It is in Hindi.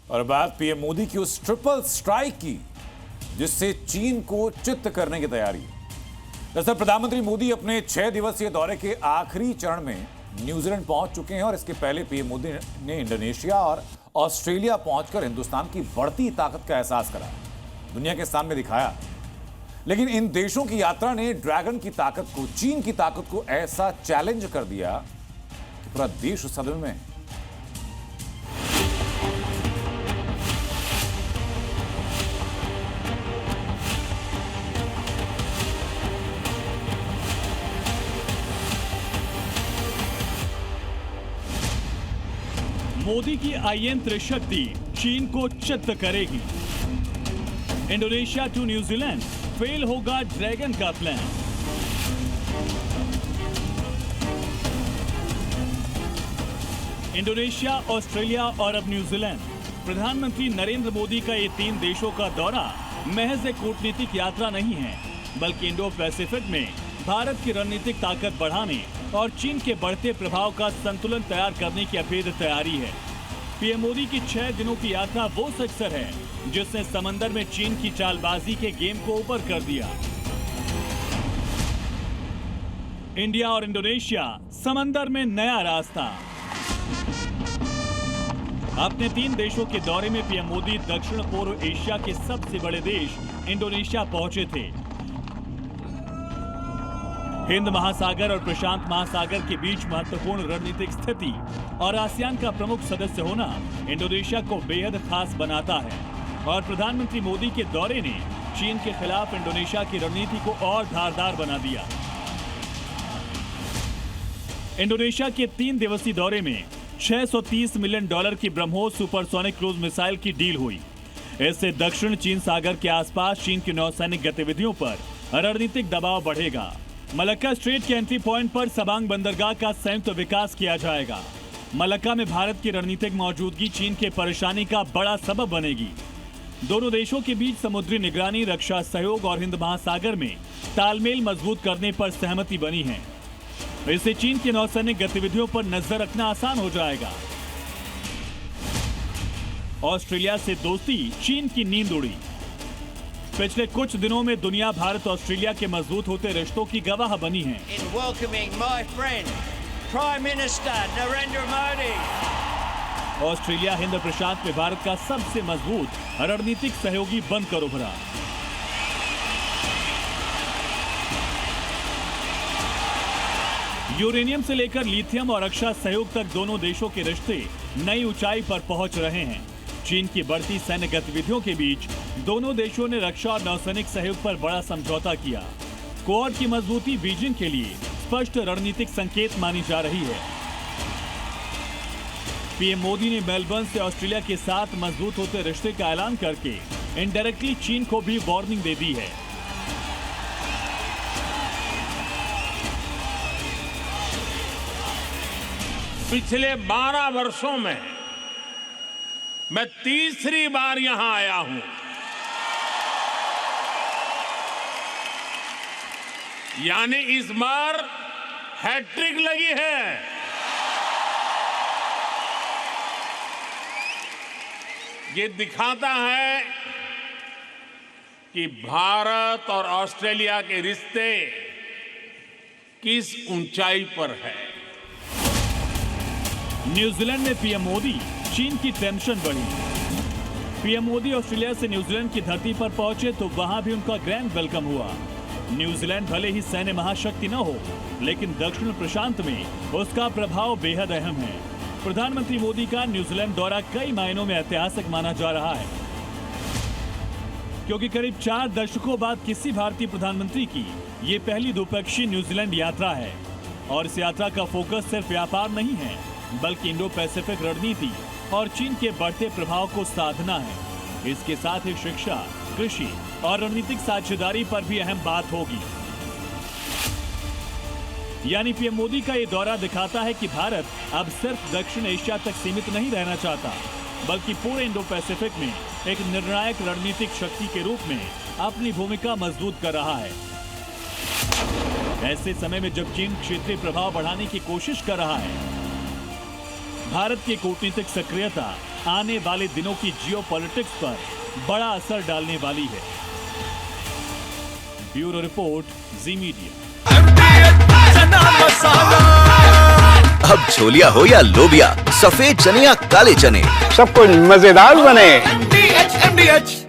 और बात पीएम मोदी की उस ट्रिपल स्ट्राइक की जिससे चीन को चित्त करने की तैयारी है। दरअसल प्रधानमंत्री मोदी अपने 6 दिवसीय दौरे के आखिरी चरण में न्यूजीलैंड पहुंच चुके हैं और इसके पहले पीएम मोदी ने इंडोनेशिया और ऑस्ट्रेलिया पहुंचकर हिंदुस्तान की बढ़ती ताकत का एहसास कराया, दुनिया के सामने दिखाया। लेकिन इन देशों की यात्रा ने ड्रैगन की ताकत को, चीन की ताकत को ऐसा चैलेंज कर दिया कि पूरा देश उस सदमे में है। मोदी की आयंत्र शक्ति चीन को चित्त करेगी। इंडोनेशिया टू न्यूजीलैंड फेल होगा ड्रैगन का प्लान। इंडोनेशिया, ऑस्ट्रेलिया और अब न्यूजीलैंड। प्रधानमंत्री नरेंद्र मोदी का ये 3 देशों का दौरा महज एक कूटनीतिक यात्रा नहीं है, बल्कि इंडो पैसिफिक में भारत की रणनीतिक ताकत बढ़ाने और चीन के बढ़ते प्रभाव का संतुलन तैयार करने की अभेद तैयारी है। पीएम मोदी की 6 दिनों की यात्रा वो सक्सेस है जिसने समंदर में चीन की चालबाजी के गेम को ऊपर कर दिया। इंडिया और इंडोनेशिया, समंदर में नया रास्ता। अपने 3 देशों के दौरे में पीएम मोदी दक्षिण पूर्व एशिया के सबसे बड़े देश इंडोनेशिया पहुंचे थे। हिंद महासागर और प्रशांत महासागर के बीच महत्वपूर्ण रणनीतिक स्थिति और आसियान का प्रमुख सदस्य होना इंडोनेशिया को बेहद खास बनाता है। और प्रधानमंत्री मोदी के दौरे ने चीन के खिलाफ इंडोनेशिया की रणनीति को और धारदार बना दिया। इंडोनेशिया के 3 दिवसीय दौरे में $630 मिलियन की ब्रह्मोस सुपरसोनिक क्रूज मिसाइल की डील हुई। इससे दक्षिण चीन सागर के आसपास चीन की नौसैनिक गतिविधियों पर रणनीतिक दबाव बढ़ेगा। मलक्का स्ट्रेट के एंट्री पॉइंट पर सबांग बंदरगाह का संयुक्त विकास किया जाएगा। मलक्का में भारत की रणनीतिक मौजूदगी चीन के परेशानी का बड़ा सबब बनेगी। दोनों देशों के बीच समुद्री निगरानी, रक्षा सहयोग और हिंद महासागर में तालमेल मजबूत करने पर सहमति बनी है। इससे चीन की नौसैनिक गतिविधियों पर नजर रखना आसान हो जाएगा। ऑस्ट्रेलिया से दोस्ती, चीन की नींद उड़ी। पिछले कुछ दिनों में दुनिया भारत ऑस्ट्रेलिया के मजबूत होते रिश्तों की गवाह बनी है। ऑस्ट्रेलिया हिंद प्रशांत में भारत का सबसे मजबूत रणनीतिक सहयोगी बनकर उभरा। यूरेनियम से लेकर लिथियम और रक्षा सहयोग तक दोनों देशों के रिश्ते नई ऊंचाई पर पहुंच रहे हैं। चीन की बढ़ती सैन्य गतिविधियों के बीच दोनों देशों ने रक्षा और नौसैनिक सहयोग पर बड़ा समझौता किया। क्वाड की मजबूती बीजिंग के लिए स्पष्ट रणनीतिक संकेत मानी जा रही है। पीएम मोदी ने मेलबर्न से ऑस्ट्रेलिया के साथ मजबूत होते रिश्ते का ऐलान करके इनडायरेक्टली चीन को भी वार्निंग दे दी है। पिछले 12 वर्षों में मैं तीसरी बार यहां आया हूं। यानी इस बार हैट्रिक लगी है। ये दिखाता है कि भारत और ऑस्ट्रेलिया के रिश्ते किस ऊंचाई पर है। न्यूजीलैंड में पीएम मोदी, चीन की टेंशन बढ़ी। पीएम मोदी ऑस्ट्रेलिया से न्यूजीलैंड की धरती पर पहुंचे तो वहां भी उनका ग्रैंड वेलकम हुआ। न्यूजीलैंड भले ही सैन्य महाशक्ति न हो, लेकिन दक्षिण प्रशांत में उसका प्रभाव बेहद अहम है। प्रधानमंत्री मोदी का न्यूजीलैंड दौरा कई मायनों में ऐतिहासिक माना जा रहा है, क्योंकि करीब 4 दशकों बाद किसी भारतीय प्रधानमंत्री की ये पहली द्विपक्षीय न्यूजीलैंड यात्रा है। और इस यात्रा का फोकस सिर्फ व्यापार नहीं है, बल्कि इंडो पैसिफिक रणनीति और चीन के बढ़ते प्रभाव को साधना है। इसके साथ ही शिक्षा, कृषि और रणनीतिक साझेदारी पर भी अहम बात होगी। यानी पीएम मोदी का ये दौरा दिखाता है कि भारत अब सिर्फ दक्षिण एशिया तक सीमित नहीं रहना चाहता, बल्कि पूरे इंडो पैसिफिक में एक निर्णायक रणनीतिक शक्ति के रूप में अपनी भूमिका मजबूत कर रहा है। ऐसे समय में जब चीन क्षेत्रीय प्रभाव बढ़ाने की कोशिश कर रहा है, भारत की कूटनीतिक सक्रियता आने वाले दिनों की जियोपॉलिटिक्स पर बड़ा असर डालने वाली है। ब्यूरो रिपोर्ट, जी मीडिया। अब छोलिया हो या लोबिया, सफेद चने या काले चने, सब कुछ मजेदार बने। MDH